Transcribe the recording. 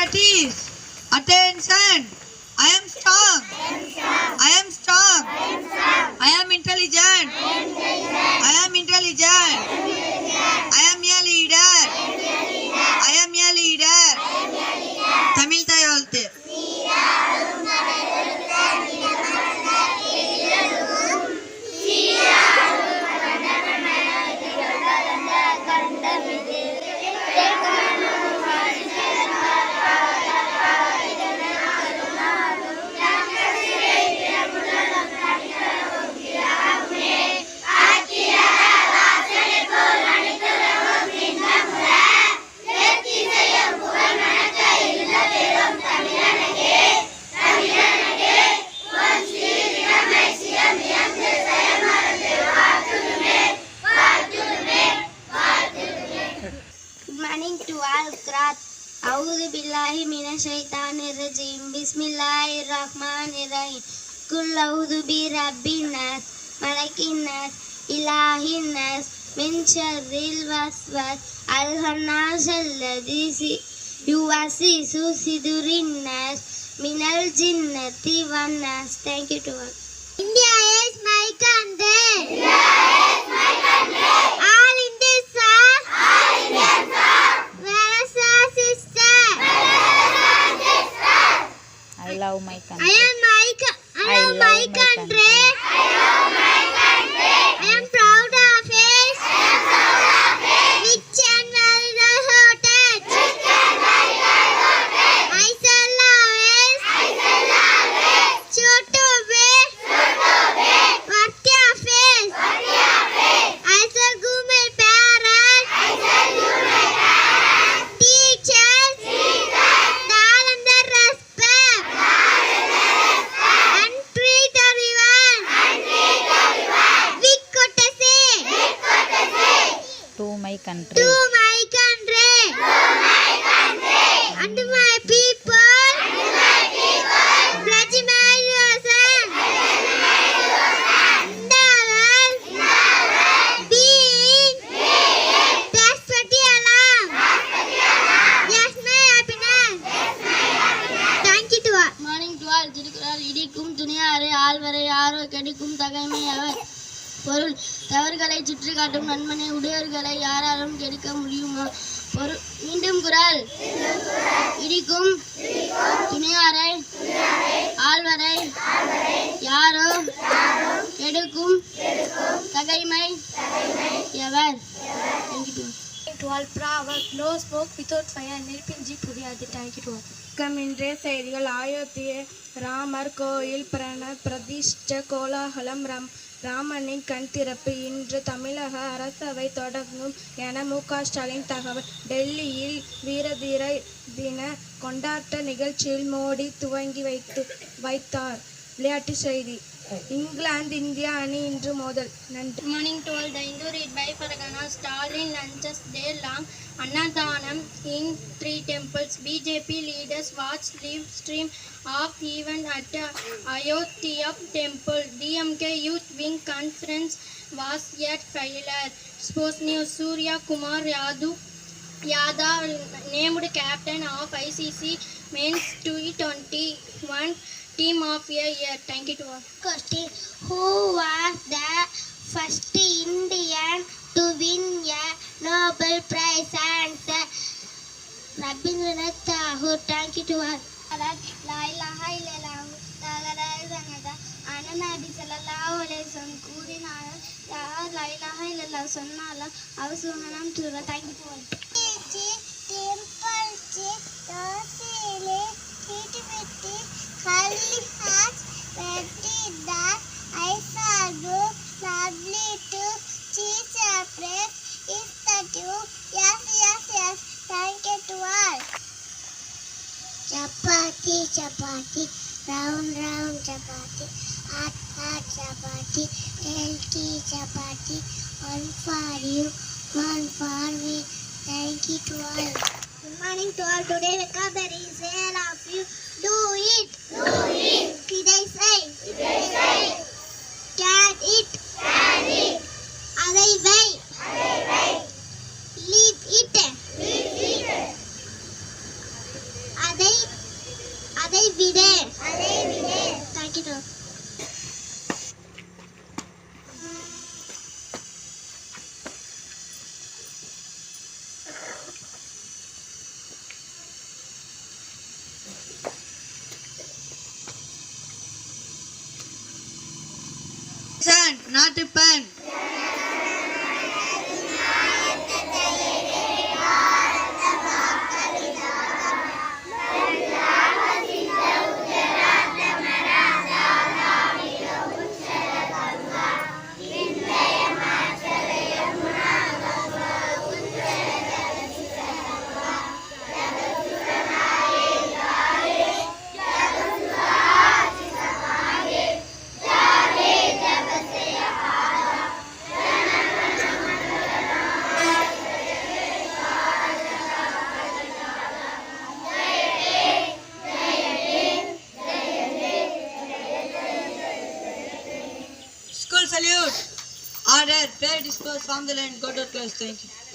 Studies. Attention. I am strong. I am strong. I am intelligent. I am intelligent. I am a leader. I am a leader. Tamil தாய் வாழ்த்து. أعوذ بالله من الشيطان الرجيم بسم الله الرحمن الرحيم قل أعوذ برب الناس ملك الناس إله الناس من شر الوسواس الخناس الذي يوسوس في صدور الناس من الجنة والناس. Thank you to all. India is my country. India is my country. All Indians are. All Indians are. I love my country. I love my country. I am proud of it. Rich and very devoted. I shall always show to be worthy of it. I shall do my parents, teachers, all under respect. And treat everyone with courtesy. To my country. To my country. And my people. Pledge my innocence. Being desperately alarmed. Yes, my happiness. Thank you to all. Morning to all. Thirukkural இடிக்கும் துணியாறு ஆழ்வரை யாரோ கெடுக்கும் தகைமை அவர் பொருள் தவறுகளை சுற்றி காட்டும் நன்மனை உடையவர்களை யாராலும் கெடுக்க முடியுமா? பொருள் மீண்டும் குறள் இடிக்கும் துணியாரை ஆழ்வரை யாரோ கெடுக்கும் தகைமை எவர். To all proverb, no smoke without fire, நெருப்பின்றி புரியாது. Thank you to all. இன்றைய செய்திகள் அயோத்திய ராமர் கோயில் பிரண பிரதிஷ்ட கோலாகலம் ராமனின் கண் திறப்பு. இன்று தமிழக அரசவை தொடங்கும் என மு.க. ஸ்டாலின் தகவல். டெல்லியில் வீரதீர தின கொண்டாட்ட நிகழ்ச்சியில் மோடி துவங்கி வைத்தார். விளையாட்டு செய்தி. இங்கிலாந்து இந்தியா அணி இன்று மோதல். நன்றி. Morning to all. The Hindu read by Fargana. Stalin launches day long Annadhanam in 3 temples. BJP leaders watch live stream of event at Ayodhya temple. DMK youth wing conference was yet failure. Sports news. Surya Kumar Yadav named captain of ICC men's T21 team of a year. Thank you to all. Question. Who was the first Indian to win a Nobel Prize? Answer. Rabindranath Tagore. Thank you to all. La ilaha illallah அண்ணனாடி ஸல்லல்லாஹு அலைஹி வஸல்லம் கூறினார், யார் லா இலாஹா இல்லல்லாஹ் சொன்னாலும் அவர் சுவனம் தூர. Thank you to all. Chapati, round chapati, hot chapati, healthy chapati, one for you, one for me. Thank you to all. Good morning to all. Today vocabulary is all of you. Do it. Did I say? Can it. அதை வை. Leave it. அதை விடு. Thank you. நாட்டுப்பண். School salute. Order. Prayer discourse from the land. Go to class. Thank you.